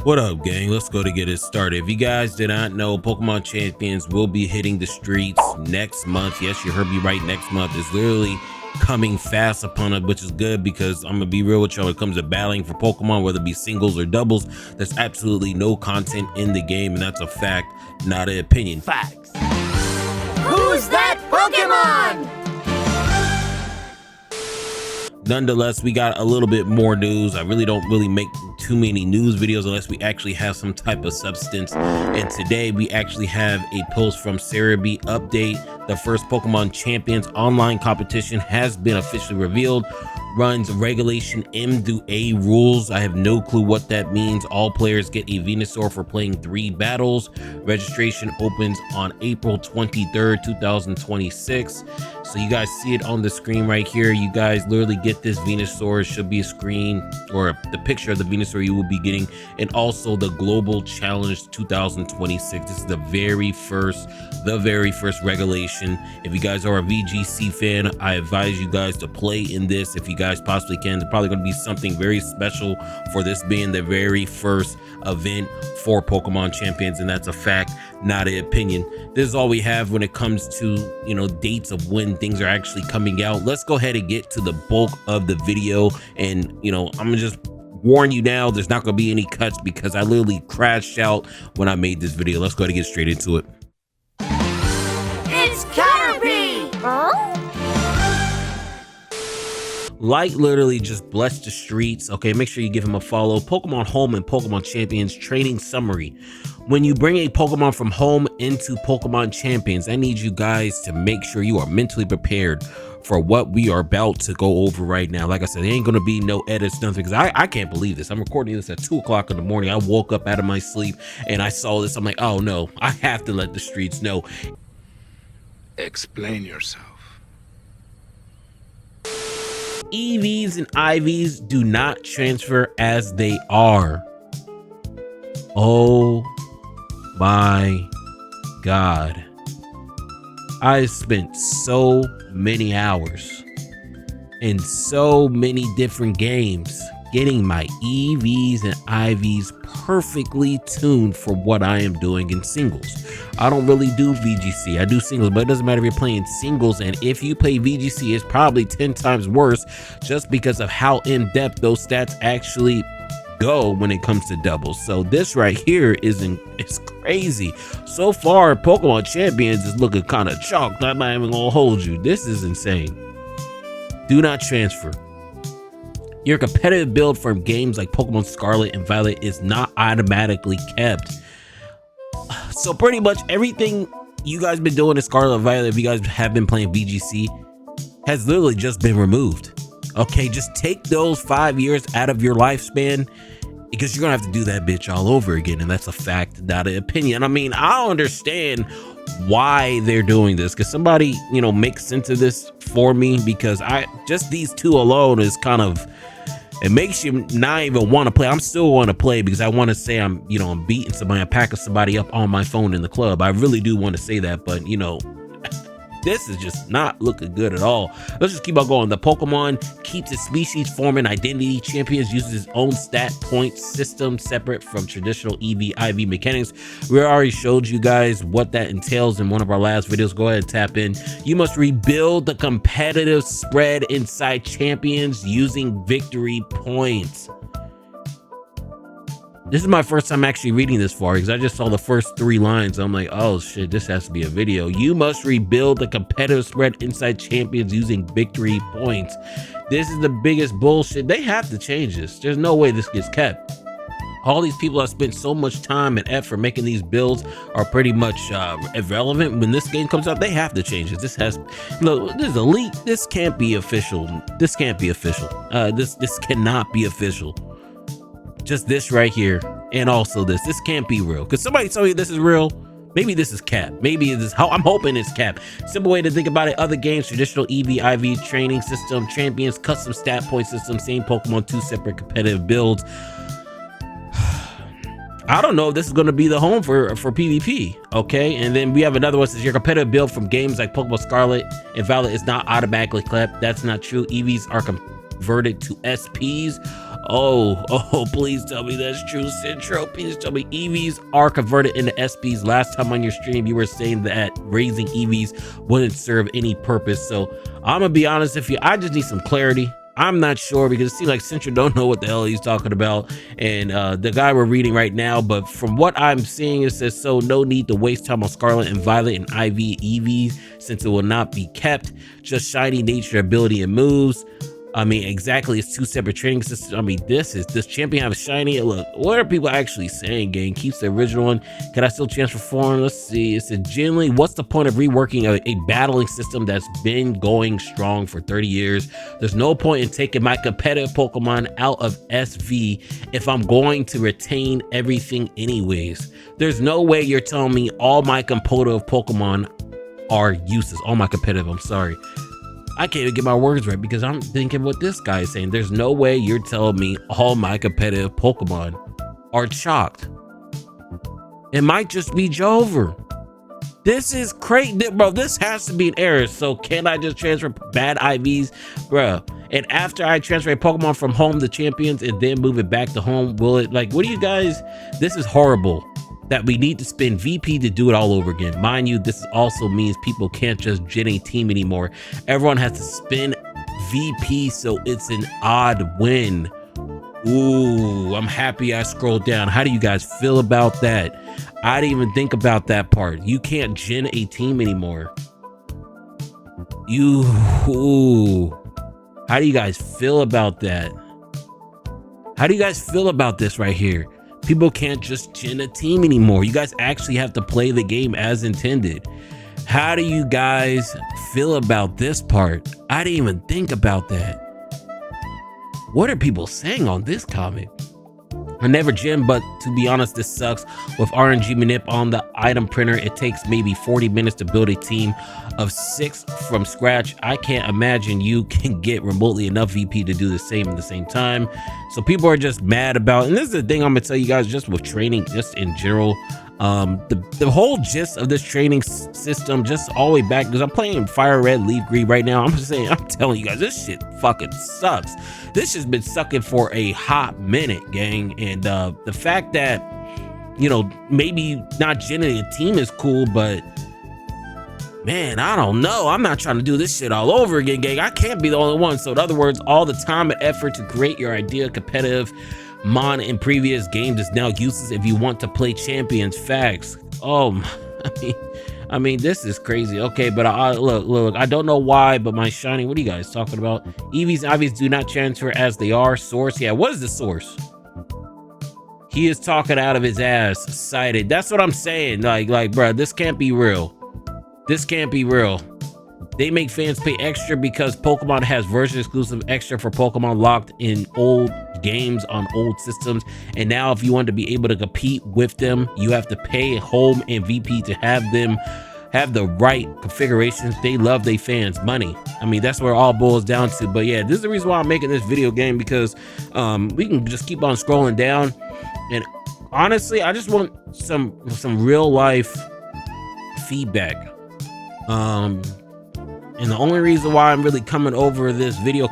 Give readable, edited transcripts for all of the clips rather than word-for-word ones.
What up, gang? Let's go to get it started. If you guys did not know, Pokemon Champions will be hitting the streets next month. Yes, you heard me right. Next month is literally coming fast upon it, which is good because I'm gonna be real with y'all. When it comes to battling for Pokemon, whether it be singles or doubles, there's absolutely no content in the game, and that's a fact, not an opinion. Facts. Who's that Pokemon? Nonetheless, we got a little bit more news. I really don't make too many news videos unless we actually have some type of substance. And today we actually have a post from GscheRB update. The first Pokemon Champions online competition has been officially revealed. Runs regulation M-A rules. I have no clue what that means. All players get a Venusaur for playing 3 battles. Registration opens on April 23rd, 2026. So you guys see it on the screen right here. You guys literally get this Venusaur. It should be a screen or the picture of the Venusaur you will be getting, and also the Global Challenge 2026. This is the very first regulation. If you guys are a VGC fan, I advise you guys to play in this if you guys possibly can. It's probably going to be something very special for this being the very first event for Pokemon Champions, and that's a fact, not an opinion. This is all we have when it comes to, you know, dates of when things are actually coming out. Let's go ahead and get to the bulk of the video, and you know, I'm gonna just warn you now, there's not gonna be any cuts because I literally crashed out when I made this video. Let's go ahead and get straight into it. It's ÇscheRB! Huh? Light literally just blessed the streets. Okay, make sure you give him a follow. Pokemon Home and Pokemon Champions training summary. When you bring a Pokemon from home into Pokemon Champions, I need you guys to make sure you are mentally prepared for what we are about to go over right now. Like I said, there ain't gonna be no edits, nothing, because I can't believe this. I'm recording this at 2 o'clock in the morning. I woke up out of my sleep and I saw this. I'm like, oh no, I have to let the streets know. Explain yourself. Evs and Ivs do not transfer as they are. Oh my God. I spent so many hours in so many different games getting my Evs and Ivs perfectly tuned for what I am doing in singles. I don't really do VGC. I do singles, but it doesn't matter if you're playing singles, and if you play VGC, it's probably 10 times worse just because of how in-depth those stats actually go when it comes to doubles. So this right here it's crazy. So far, Pokemon Champions is looking kind of chalked. I'm not even gonna hold you. This is insane. Do not transfer. Your competitive build from games like Pokemon Scarlet and Violet is not automatically kept. So pretty much everything you guys been doing in Scarlet and Violet, if you guys have been playing VGC, has literally just been removed. Okay, just take those 5 years out of your lifespan, because you're gonna have to do that bitch all over again, and that's a fact, not an opinion. I mean, I don't understand why they're doing this. Because somebody, you know, make sense of this for me, because just these two alone is kind of, it makes you not even want to play. I'm still want to play because I want to say I'm beating somebody, I'm packing somebody up on my phone in the club. I really do want to say that, but you know, this is just not looking good at all. Let's just keep on going. The Pokemon keeps its species form and identity. Champions uses its own stat point system separate from traditional EV/IV mechanics. We already showed you guys what that entails in one of our last videos. Go ahead and tap in. You must rebuild the competitive spread inside champions using victory points. This is my first time actually reading this far because I just saw the first 3 lines. I'm like, oh shit, this has to be a video. You must rebuild the competitive spread inside champions using victory points. This is the biggest bullshit. They have to change this. There's no way this gets kept. All these people have spent so much time and effort making these builds are pretty much irrelevant. When this game comes out, they have to change it. This is elite. This can't be official. This can't be official. This cannot be official. Just this right here, and also this can't be real. Could somebody tell me this is real? Maybe this is cap. Maybe it is. I'm hoping it's cap. Simple way to think about it: other games, traditional EV/IV training system, champions, custom stat point system, same Pokemon, 2 separate competitive builds. I don't know if this is going to be the home for PvP. Okay, and then we have another one that says your competitive build from games like Pokemon Scarlet and Violet is not automatically kept. That's not true. EVs are converted to SPs. Oh, please tell me that's true, Centro. Please tell me EVs are converted into SPs. Last time on your stream, you were saying that raising EVs wouldn't serve any purpose. So I'm gonna be honest with you, I just need some clarity. I'm not sure because it seems like Central don't know what the hell he's talking about. And the guy we're reading right now, but from what I'm seeing, it says, so no need to waste time on Scarlet and Violet and IV EVs since it will not be kept. Just shiny nature, ability, and moves. I mean, exactly, it's two separate training systems. I mean, this champion have a shiny? Look, what are people actually saying, gang? Keeps the original one. Can I still transfer form? Let's see. It said, generally, what's the point of reworking a battling system that's been going strong for 30 years? There's no point in taking my competitive Pokemon out of SV if I'm going to retain everything anyways. There's no way you're telling me all my competitive Pokemon are useless. All my competitive, I'm sorry. I can't even get my words right because I'm thinking what this guy is saying. There's no way you're telling me all my competitive Pokemon are chalked. It might just be Jover. This is crazy, bro. This has to be an error. So can I just transfer bad IVs, bro? And after I transfer a Pokemon from home to champions and then move it back to home, will it, like, what do you guys, this is horrible. That we need to spend VP to do it all over again. Mind you, this also means people can't just gen a team anymore. Everyone has to spend VP, so it's an odd win. Ooh, I'm happy I scrolled down. How do you guys feel about that? I didn't even think about that part. You can't gen a team anymore. Ooh. How do you guys feel about that? How do you guys feel about this right here? People can't just gen a team anymore. You guys actually have to play the game as intended. How do you guys feel about this part? I didn't even think about that. What are people saying on this comment? I never gen, but to be honest, this sucks. With RNG manip on the item printer, it takes maybe 40 minutes to build a team of 6 from scratch. I can't imagine you can get remotely enough VP to do the same at the same time. So people are just mad about, and this is the thing I'm gonna tell you guys, just with training, just in general, the whole gist of this training system, just all the way back, because I'm playing Fire Red, Leaf Green right now. I'm just saying, I'm telling you guys, this shit fucking sucks. This has been sucking for a hot minute, gang. And the fact that, you know, maybe not generating a team is cool, but man, I don't know. I'm not trying to do this shit all over again, gang. I can't be the only one. So in other words, all the time and effort to create your idea competitive mon in previous games is now useless if you want to play champions. Facts. I mean, this is crazy. Okay, but look, I don't know why, but my shiny, what are you guys talking about? Evs Ivs do not transfer as they are. Source, yeah, what is the source? He is talking out of his ass. Cited. That's what I'm saying. Like, bro, this can't be real. This can't be real. They make fans pay extra because Pokemon has version exclusive extra for Pokemon locked in old games on old systems. And now if you want to be able to compete with them, you have to pay home and VP to have them have the right configurations. They love their fans money. I mean, that's where it all boils down to. But yeah, this is the reason why I'm making this video game, because we can just keep on scrolling down. And honestly, I just want some real life feedback. And the only reason why I'm really covering over this video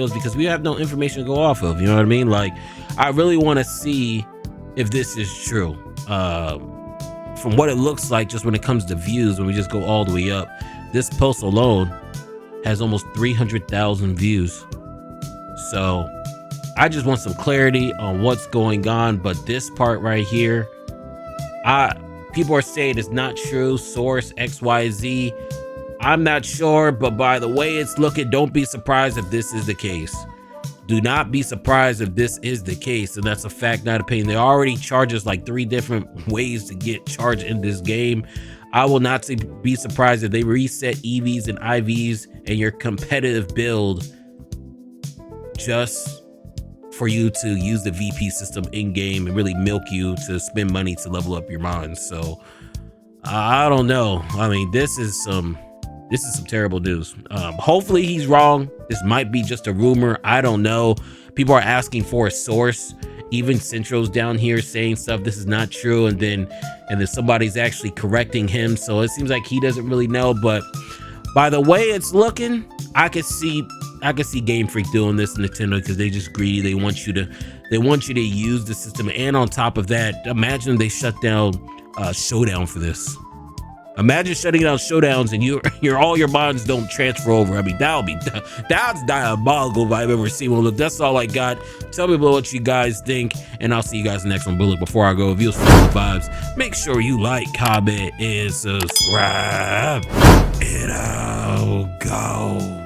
is because we have no information to go off of, you know what I mean? Like, I really want to see if this is true. From what it looks like, just when it comes to views, when we just go all the way up, this post alone has almost 300,000 views. So I just want some clarity on what's going on. But this part right here, people are saying it's not true. Source XYZ. I'm not sure, but by the way it's looking, don't be surprised if this is the case. Do not be surprised if this is the case, and that's a fact, not opinion. They already charge us like 3 different ways to get charged in this game. I will not be surprised if they reset EVs and IVs and your competitive build just for you to use the VP system in game and really milk you to spend money to level up your mons. So I don't know. I mean, this is some terrible news. Hopefully he's wrong. This might be just a rumor. I don't know. People are asking for a source. Even Centro's down here saying stuff, this is not true, and then somebody's actually correcting him. So it seems like he doesn't really know. But by the way it's looking, I could see see Game Freak doing this, Nintendo, because they just greedy. They want you to use the system, and on top of that, imagine they shut down Showdown for this. Imagine shutting down Showdowns and your all your bonds don't transfer over. I mean, that's diabolical if I've ever seen one. Look, that's all I got. Tell me what you guys think, and I'll see you guys next one. But look, before I go, if you Evs Vibes, make sure you like, comment, and subscribe. And I'll go.